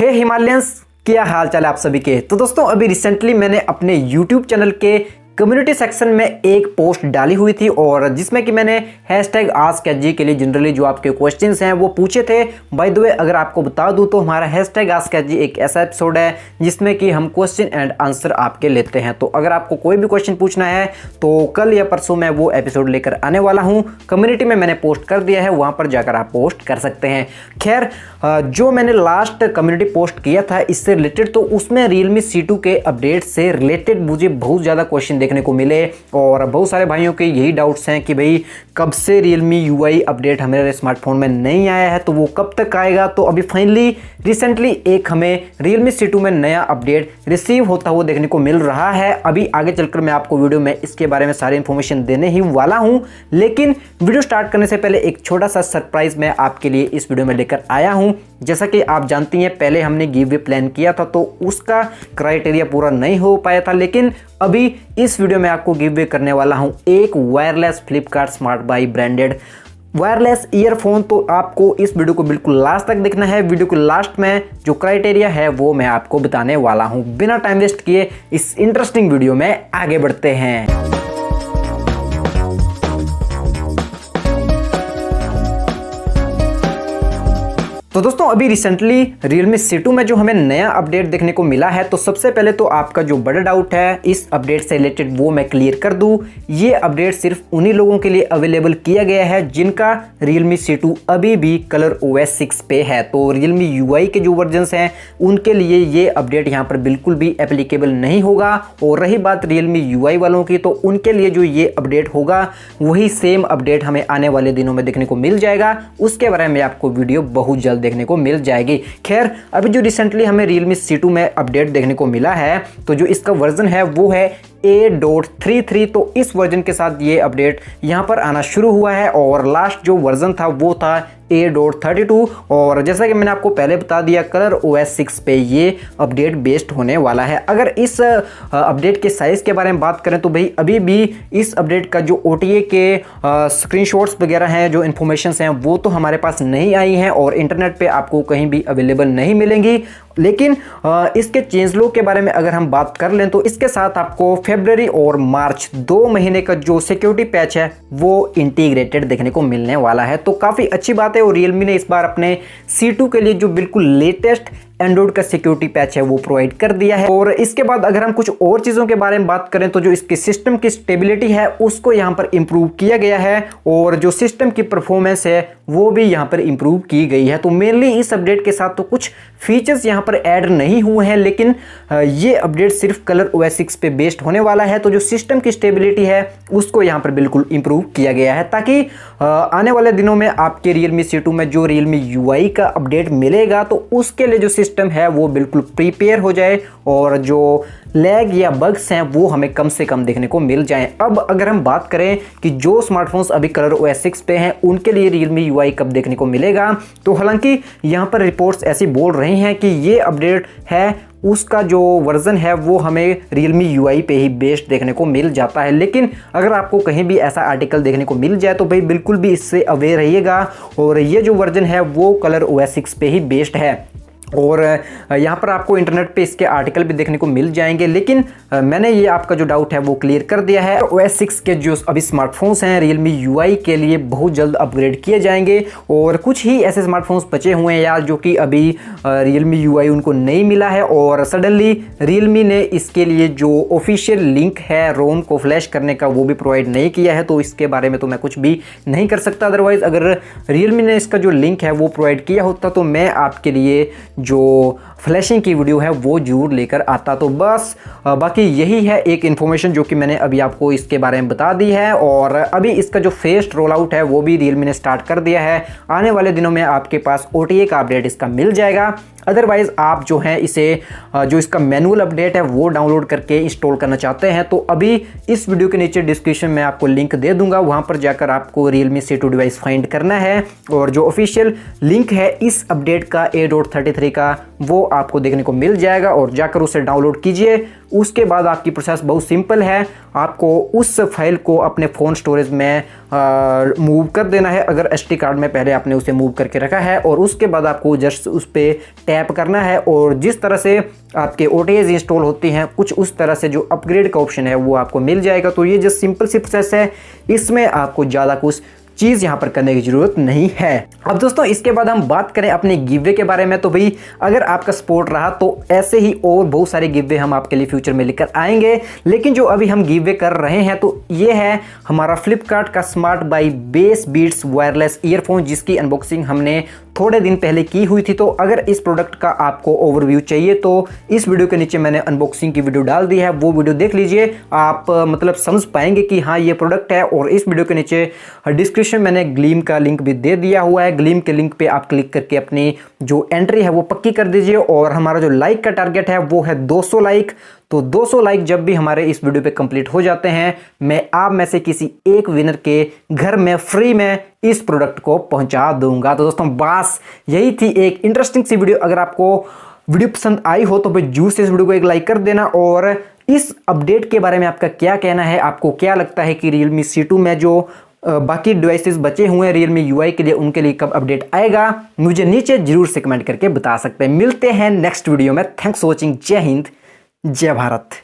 हे Himalayans, क्या हाल चाल है आप सभी के। तो दोस्तों अभी रिसेंटली मैंने अपने यूट्यूब चैनल के कम्युनिटी सेक्शन में एक पोस्ट डाली हुई थी और जिसमें कि मैंने हैशटैग आस्क एचजी के लिए जनरली जो आपके क्वेश्चंस हैं वो पूछे थे। बाय द वे अगर आपको बता दूं तो हमारा हैशटैग आस्क एचजी एक ऐसा एपिसोड है जिसमें कि हम क्वेश्चन एंड आंसर आपके लेते हैं। तो अगर आपको कोई भी क्वेश्चन पूछना है तो कल या परसों मैं वो एपिसोड लेकर आने वाला हूँ। कम्युनिटी में मैंने पोस्ट कर दिया है, वहाँ पर जाकर आप पोस्ट कर सकते हैं। खैर जो मैंने लास्ट कम्युनिटी पोस्ट किया था इससे रिलेटेड, तो उसमें Realme C2 के अपडेट से रिलेटेड मुझे बहुत ज़्यादा क्वेश्चन देखने को मिले और बहुत सारे भाइयों के यही डाउट्स हैं कि भाई कब से Realme UI अपडेट हमारे स्मार्टफोन में नहीं आया है, तो वो कब तक आएगा। तो अभी फाइनली रिसेंटली एक हमें Realme C2 में नया अपडेट रिसीव होता हुआ देखने को मिल रहा है। अभी आगे चलकर मैं आपको वीडियो में इसके बारे में सारी इन्फॉर्मेशन देने ही वाला हूँ, लेकिन वीडियो स्टार्ट करने से पहले एक छोटा सा सरप्राइज मैं आपके लिए इस वीडियो में लेकर आया हूँ। जैसा कि आप जानती हैं पहले हमने गिव वे प्लान किया था तो उसका क्राइटेरिया पूरा नहीं हो पाया था, लेकिन अभी इस वीडियो में आपको गिव वे करने वाला हूं एक wireless Flipkart smart by branded wireless earphone. तो आपको इस वीडियो को बिल्कुल लास्ट तक देखना है। वीडियो के लास्ट में जो क्राइटेरिया है वो मैं आपको बताने वाला हूं। बिना टाइम वेस्ट किए इस इंटरेस्टिंग वीडियो में आगे बढ़ते हैं। तो दोस्तों अभी रिसेंटली Realme C2 में जो हमें नया अपडेट देखने को मिला है, तो सबसे पहले तो आपका जो बड़ा डाउट है इस अपडेट से रिलेटेड वो मैं क्लियर कर दूं। ये अपडेट सिर्फ उन्हीं लोगों के लिए अवेलेबल किया गया है जिनका Realme C2 अभी भी कलर OS 6 पे है। तो Realme UI के जो वर्जन्स हैं उनके लिए ये अपडेट यहाँ पर बिल्कुल भी एप्लीकेबल नहीं होगा। और रही बात Realme UI वालों की, तो उनके लिए जो ये अपडेट होगा वही सेम अपडेट हमें आने वाले दिनों में देखने को मिल जाएगा। उसके बारे में आपको वीडियो बहुत जल्द देखने को मिल जाएगी। खैर अभी जो रिसेंटली हमें Realme C2 में अपडेट देखने को मिला है, तो जो इसका वर्जन है वो है A.33। तो इस वर्जन के साथ ये अपडेट यहाँ पर आना शुरू हुआ है और लास्ट जो वर्जन था वो था A.32। और जैसा कि मैंने आपको पहले बता दिया कलर OS 6 पे ये अपडेट बेस्ड होने वाला है। अगर इस अपडेट के साइज़ के बारे में बात करें तो भाई अभी भी इस अपडेट का जो OTA के स्क्रीनशॉट्स वगैरह हैं, जो इन्फॉर्मेशन हैं वो तो हमारे पास नहीं आई हैं और इंटरनेट पे आपको कहीं भी अवेलेबल नहीं मिलेंगी। लेकिन इसके चेंज लॉग के बारे में अगर हम बात कर लें तो इसके साथ आपको फरवरी और मार्च 2 महीने का जो सिक्योरिटी पैच है वो इंटीग्रेटेड देखने को मिलने वाला है। तो काफ़ी अच्छी बात है और Realme ने इस बार अपने C2 के लिए जो बिल्कुल लेटेस्ट एंड्रॉइड का सिक्योरिटी पैच है वो प्रोवाइड कर दिया है। और इसके बाद अगर हम कुछ और चीज़ों के बारे में बात करें तो जो इसके सिस्टम की स्टेबिलिटी है उसको यहाँ पर इम्प्रूव किया गया है और जो सिस्टम की परफॉर्मेंस है वो भी यहाँ पर इम्प्रूव की गई है। तो मेनली इस अपडेट के साथ तो कुछ फीचर्स यहाँ पर ऐड नहीं हुए हैं, लेकिन ये अपडेट सिर्फ कलर OS 6 पे बेस्ड होने वाला है। तो जो सिस्टम की स्टेबिलिटी है उसको यहाँ पर बिल्कुल इम्प्रूव किया गया है ताकि आने वाले दिनों में आपके Realme C2 में जो Realme UI का अपडेट मिलेगा तो उसके लिए जो सिस्टम है वो बिल्कुल प्रिपेयर हो जाए और जो लैग या बग्स हैं वो हमें कम से कम देखने को मिल जाएं। अब अगर हम बात करें कि जो स्मार्टफोन्स अभी कलर OS 6 पे हैं उनके लिए Realme UI कब देखने को मिलेगा, तो हालांकि यहाँ पर रिपोर्ट्स ऐसी बोल रही हैं कि ये अपडेट है उसका जो वर्जन है वो हमें Realme UI पे ही बेस्ड देखने को मिल जाता है। लेकिन अगर आपको कहीं भी ऐसा आर्टिकल देखने को मिल जाए तो भाई बिल्कुल भी इससे अवेयर रहिएगा और ये जो वर्जन है वो कलर OS 6 पे ही बेस्ड है। और यहाँ पर आपको इंटरनेट पे इसके आर्टिकल भी देखने को मिल जाएंगे, लेकिन मैंने ये आपका जो डाउट है वो क्लियर कर दिया है। OS 6 के जो अभी स्मार्टफोन्स हैं Realme UI के लिए बहुत जल्द अपग्रेड किए जाएंगे और कुछ ही ऐसे स्मार्टफोन्स बचे हुए हैं यार जो कि अभी Realme UI उनको नहीं मिला है और सडनली Realme ने इसके लिए जो ऑफिशियल लिंक है रोम को फ्लैश करने का वो भी प्रोवाइड नहीं किया है। तो इसके बारे में तो मैं कुछ भी नहीं कर सकता। अदरवाइज़ अगर Realme ने इसका जो लिंक है वो प्रोवाइड किया होता तो मैं आपके लिए जो फ्लैशिंग की वीडियो है वो जरूर लेकर आता। तो बस बाकी यही है एक इन्फॉर्मेशन जो कि मैंने अभी आपको इसके बारे में बता दी है। और अभी इसका जो फेस्ट रोल आउट है वो भी Realme ने स्टार्ट कर दिया है। आने वाले दिनों में आपके पास OTA का अपडेट इसका मिल जाएगा। अदरवाइज़ आप जो है इसे जो इसका मैनुअल अपडेट है वो डाउनलोड करके इंस्टॉल करना चाहते हैं तो अभी इस वीडियो के नीचे डिस्क्रिप्शन में आपको लिंक दे दूंगा, वहां पर जाकर आपको Realme C2 डिवाइस फाइंड करना है और जो ऑफिशियल लिंक है इस अपडेट का A.33 का वो आपको देखने को मिल जाएगा और जाकर उसे डाउनलोड कीजिए। उसके बाद आपकी प्रोसेस बहुत सिंपल है, आपको उस फाइल को अपने फ़ोन स्टोरेज में मूव कर देना है। अगर SD कार्ड में पहले आपने उसे मूव करके रखा है, और उसके बाद आपको जस्ट उस पर टैप करना है, और जिस तरह से आपके OTAs इंस्टॉल होती हैं कुछ उस तरह से जो अपग्रेड का ऑप्शन है वो आपको मिल जाएगा। तो ये जस्ट सिंपल सी प्रोसेस है, इसमें आपको ज़्यादा कुछ चीज़ यहाँ पर करने की ज़रूरत नहीं है। अब दोस्तों इसके बाद हम बात करें अपने गिववे के बारे में, तो भाई अगर आपका सपोर्ट रहा तो ऐसे ही और बहुत सारे गिववे हम आपके लिए फ्यूचर में लेकर आएंगे। लेकिन जो अभी हम गिववे कर रहे हैं तो ये है हमारा फ्लिपकार्ट का smart buy bass beats wireless earphone, जिसकी अनबॉक्सिंग हमने थोड़े दिन पहले की हुई थी। तो अगर इस प्रोडक्ट का आपको ओवरव्यू चाहिए तो इस वीडियो के नीचे मैंने अनबॉक्सिंग की वीडियो डाल दी है, वो वीडियो देख लीजिए। आप मतलब समझ पाएंगे कि हाँ ये प्रोडक्ट है। और इस वीडियो के नीचे डिस्क्रिप्शन मैंने ग्लीम का लिंक भी दे दिया हुआ है, ग्लीम के लिंक पे आप क्लिक करके अपनी जो एंट्री है वो पक्की कर दीजिए। और हमारा जो लाइक का टारगेट है वो है 200 लाइक। तो 200 लाइक जब भी हमारे इस वीडियो पे कंप्लीट हो जाते हैं, मैं आप में से किसी एक विनर के घर में फ्री में इस प्रोडक्ट को पहुंचा दूंगा। तो दोस्तों बस यही थी एक इंटरेस्टिंग सी वीडियो। अगर आपको वीडियो पसंद आई हो तो भाई जरूर से इस वीडियो को एक लाइक कर देना। और इस अपडेट के बारे में आपका क्या कहना है, आपको क्या लगता है कि Realme C2 में जो बाकी डिवाइसेस बचे हुए हैं Realme UI के लिए, उनके लिए कब अपडेट आएगा, मुझे नीचे जरूर से कमेंट करके बता सकते हैं। मिलते हैं नेक्स्ट वीडियो में। Thanks for watching. जय हिंद, जय भारत।